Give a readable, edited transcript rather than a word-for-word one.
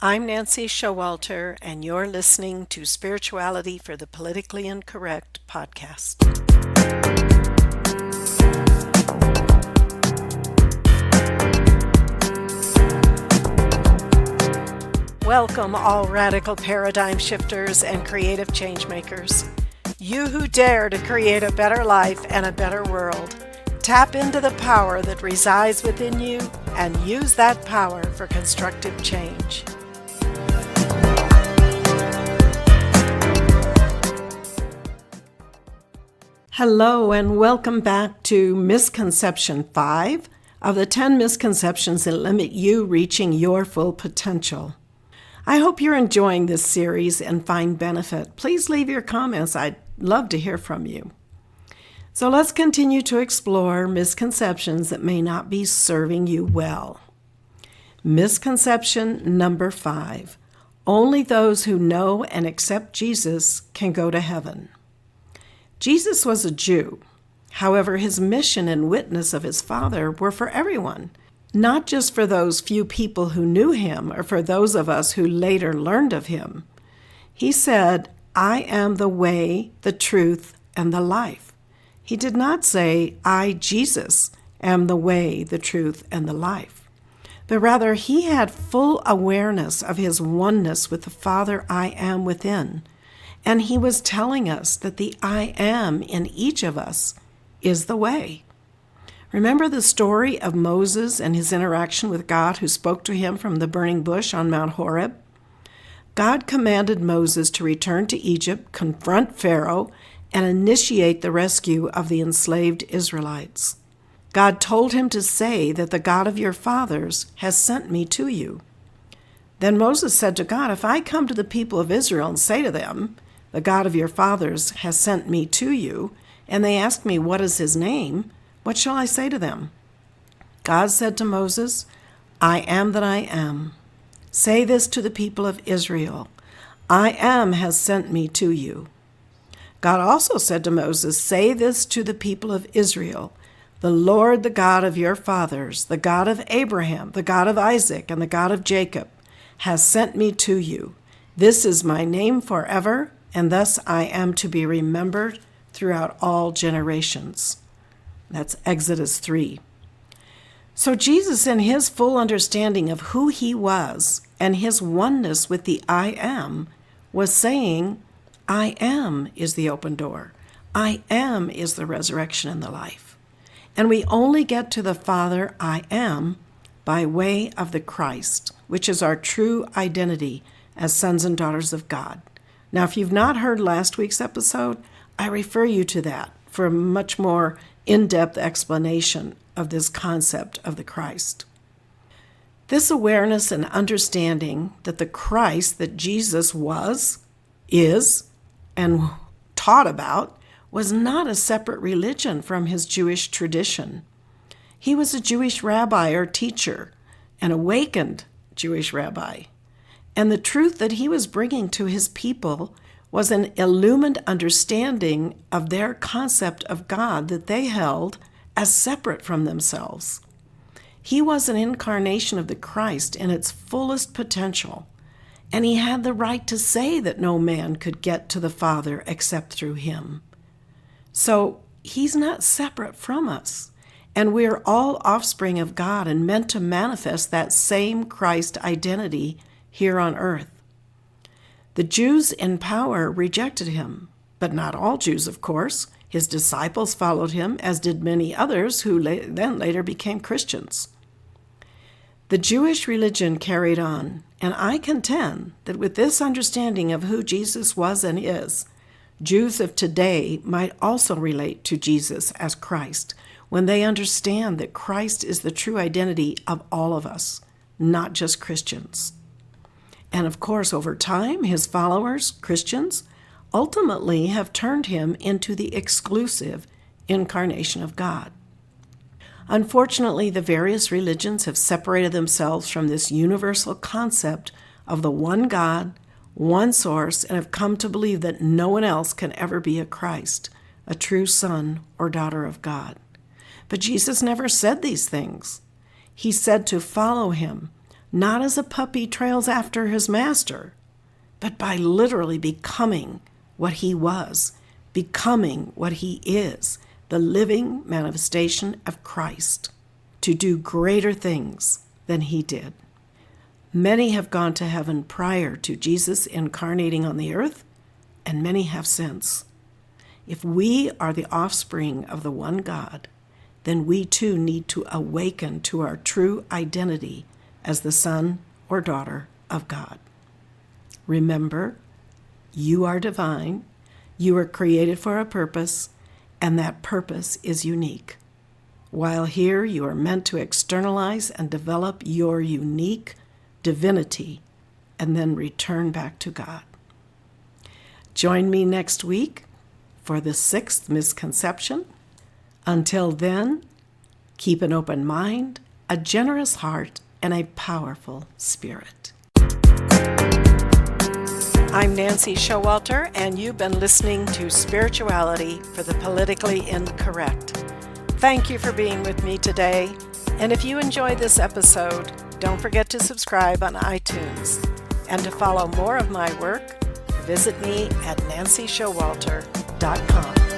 I'm Nancy Showalter, and you're listening to Spirituality for the Politically Incorrect podcast. Welcome, all radical paradigm shifters and creative change makers. You who dare to create a better life and a better world. Tap into the power that resides within you and use that power for constructive change. Hello, and welcome back to Misconception 5 of the 10 misconceptions that limit you reaching your full potential. I hope you're enjoying this series and find benefit. Please leave your comments. I'd love to hear from you. So let's continue to explore misconceptions that may not be serving you well. Misconception number 5. Only those who know and accept Jesus can go to heaven. Jesus was a Jew. However, his mission and witness of his Father were for everyone, not just for those few people who knew him or for those of us who later learned of him. He said, "I am the way, the truth, and the life." He did not say, "I, Jesus, am the way, the truth, and the life." But rather, he had full awareness of his oneness with the Father I am within. And he was telling us that the I am in each of us is the way. Remember the story of Moses and his interaction with God who spoke to him from the burning bush on Mount Horeb? God commanded Moses to return to Egypt, confront Pharaoh, and initiate the rescue of the enslaved Israelites. God told him to say that the God of your fathers has sent me to you. Then Moses said to God, "If I come to the people of Israel and say to them, 'The God of your fathers has sent me to you,' and they ask me, 'What is his name?' what shall I say to them?" God said to Moses, "I am that I am. Say this to the people of Israel, 'I am has sent me to you.'" God also said to Moses, "Say this to the people of Israel, 'The Lord, the God of your fathers, the God of Abraham, the God of Isaac, and the God of Jacob, has sent me to you. This is my name forever, and thus I am to be remembered throughout all generations." That's Exodus 3. So Jesus, in his full understanding of who he was and his oneness with the I am, was saying, "I am is the open door. I am is the resurrection and the life." And we only get to the Father I am by way of the Christ, which is our true identity as sons and daughters of God. Now, if you've not heard last week's episode, I refer you to that for a much more in-depth explanation of this concept of the Christ. This awareness and understanding that the Christ that Jesus was, is, and taught about was not a separate religion from his Jewish tradition. He was a Jewish rabbi or teacher, an awakened Jewish rabbi. And the truth that he was bringing to his people was an illumined understanding of their concept of God that they held as separate from themselves. He was an incarnation of the Christ in its fullest potential, and he had the right to say that no man could get to the Father except through him. So he's not separate from us, and we're all offspring of God and meant to manifest that same Christ identity here on earth. The Jews in power rejected him, but not all Jews, of course. His disciples followed him, as did many others who then later became Christians. The Jewish religion carried on, and I contend that with this understanding of who Jesus was and is, Jews of today might also relate to Jesus as Christ when they understand that Christ is the true identity of all of us, not just Christians. And of course, over time, his followers, Christians, ultimately have turned him into the exclusive incarnation of God. Unfortunately, the various religions have separated themselves from this universal concept of the one God, one source, and have come to believe that no one else can ever be a Christ, a true son or daughter of God. But Jesus never said these things. He said to follow him, not as a puppy trails after his master, but by literally becoming what he was, becoming what he is, the living manifestation of Christ, to do greater things than he did. Many have gone to heaven prior to Jesus incarnating on the earth, and many have since. If we are the offspring of the one God, then we too need to awaken to our true identity as the son or daughter of God. Remember, you are divine, you are created for a purpose, and that purpose is unique. While here, you are meant to externalize and develop your unique divinity and then return back to God. Join me next week for the 6th misconception. Until then, keep an open mind, a generous heart, and a powerful spirit. I'm Nancy Showalter, and you've been listening to Spirituality for the Politically Incorrect. Thank you for being with me today, and if you enjoyed this episode, don't forget to subscribe on iTunes. And to follow more of my work, visit me at nancyshowalter.com.